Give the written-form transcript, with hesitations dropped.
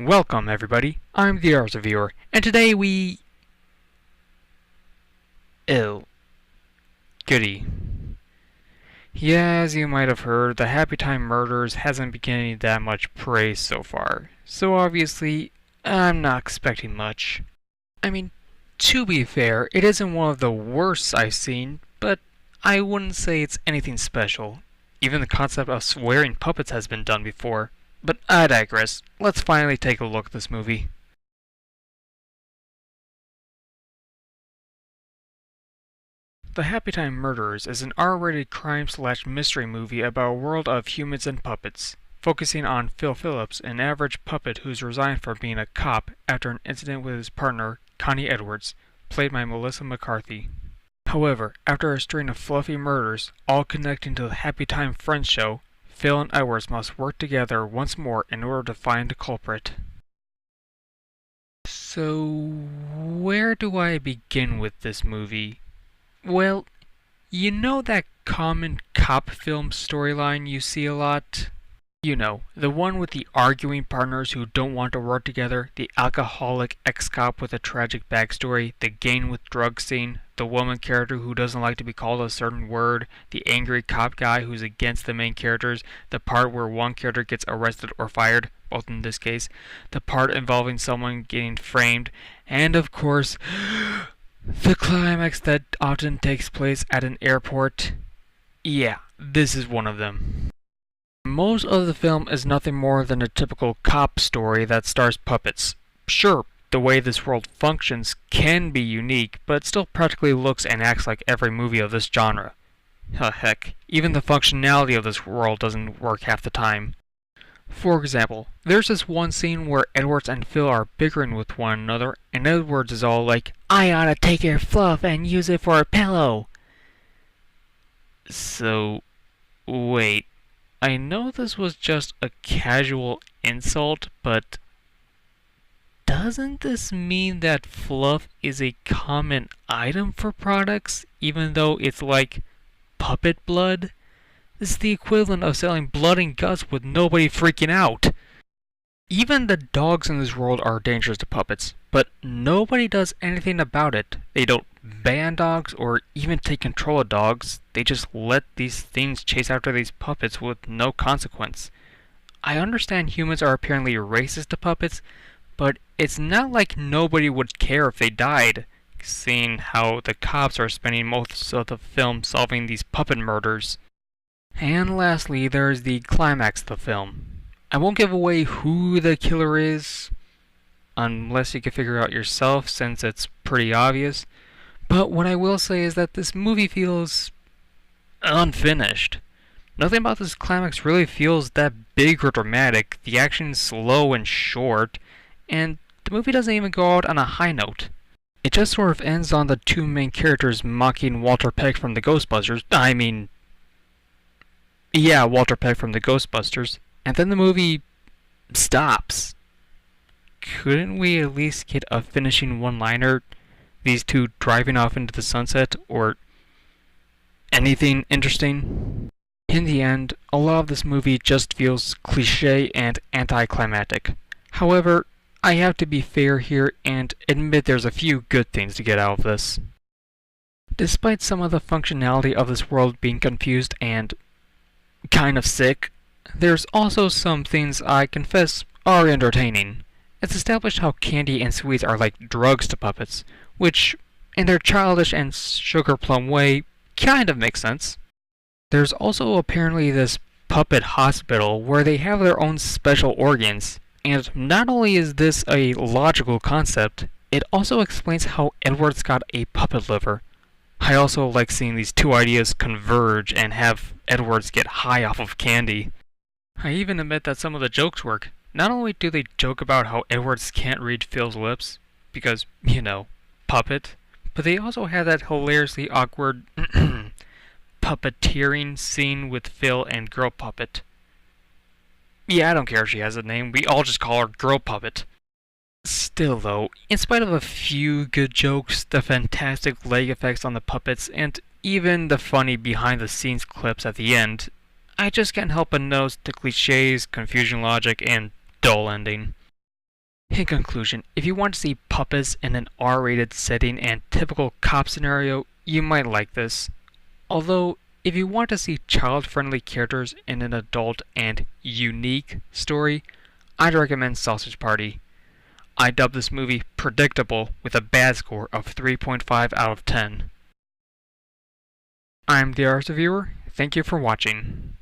Welcome everybody, I'm the Ars Reviewer, and today Oh, goody. Yeah, as you might have heard, the Happytime murders hasn't been getting that much praise so far, so obviously, I'm not expecting much. I mean, to be fair, it isn't one of the worst I've seen, but I wouldn't say it's anything special. Even the concept of swearing puppets has been done before. But I digress. Let's finally take a look at this movie. The Happytime Murderers is an R-rated crime/mystery movie about a world of humans and puppets, focusing on Phil Phillips, an average puppet who's resigned from being a cop after an incident with his partner, Connie Edwards, played by Melissa McCarthy. However, after a string of fluffy murders, all connecting to the Happytime Friends show, Phil and Edwards must work together once more in order to find the culprit. So, where do I begin with this movie? Well, you know that common cop film storyline you see a lot? You know, the one with the arguing partners who don't want to work together, the alcoholic ex-cop with a tragic backstory, the gang with drugs scene, the woman character who doesn't like to be called a certain word, the angry cop guy who's against the main characters, the part where one character gets arrested or fired, both in this case, the part involving someone getting framed, and of course, the climax that often takes place at an airport. Yeah, this is one of them. Most of the film is nothing more than a typical cop story that stars puppets. Sure, the way this world functions can be unique, but it still practically looks and acts like every movie of this genre. Heck, even the functionality of this world doesn't work half the time. For example, there's this one scene where Edwards and Phil are bickering with one another, and Edwards is all like, "I ought to take your fluff and use it for a pillow." So, wait. I know this was just a casual insult, but doesn't this mean that fluff is a common item for products, even though it's like puppet blood? This is the equivalent of selling blood and guts with nobody freaking out. Even the dogs in this world are dangerous to puppets, but nobody does anything about it. They don't ban dogs or even take control of dogs. They just let these things chase after these puppets with no consequence. I understand humans are apparently racist to puppets, but it's not like nobody would care if they died, seeing how the cops are spending most of the film solving these puppet murders. And lastly, there's the climax of the film. I won't give away who the killer is, unless you can figure out yourself, since it's pretty obvious. But what I will say is that this movie feels unfinished. Nothing about this climax really feels that big or dramatic. The action's slow and short, and the movie doesn't even go out on a high note. It just sort of ends on the two main characters mocking Walter Peck from the Ghostbusters. Walter Peck from the Ghostbusters. And then the movie stops. Couldn't we at least get a finishing one-liner? These two driving off into the sunset, or anything interesting? In the end, a lot of this movie just feels cliché and anticlimactic. However, I have to be fair here and admit there's a few good things to get out of this. Despite some of the functionality of this world being confused and kind of sick, there's also some things I confess are entertaining. It's established how candy and sweets are like drugs to puppets, which, in their childish and sugar plum way, kind of makes sense. There's also apparently this puppet hospital where they have their own special organs, and not only is this a logical concept, it also explains how Edwards got a puppet liver. I also like seeing these two ideas converge and have Edwards get high off of candy. I even admit that some of the jokes work. Not only do they joke about how Edwards can't read Phil's lips, because, puppet, but they also have that hilariously awkward puppeteering scene with Phil and Girl Puppet. Yeah, I don't care if she has a name, we all just call her Girl Puppet. Still though, in spite of a few good jokes, the fantastic leg effects on the puppets, and even the funny behind-the-scenes clips at the end, I just can't help but notice the cliches, confusion logic, and dull ending. In conclusion, if you want to see puppets in an R-rated setting and typical cop scenario, you might like this. Although, if you want to see child-friendly characters in an adult and unique story, I'd recommend Sausage Party. I dubbed this movie predictable with a bad score of 3.5 out of 10. I'm the Arts Reviewer. Thank you for watching.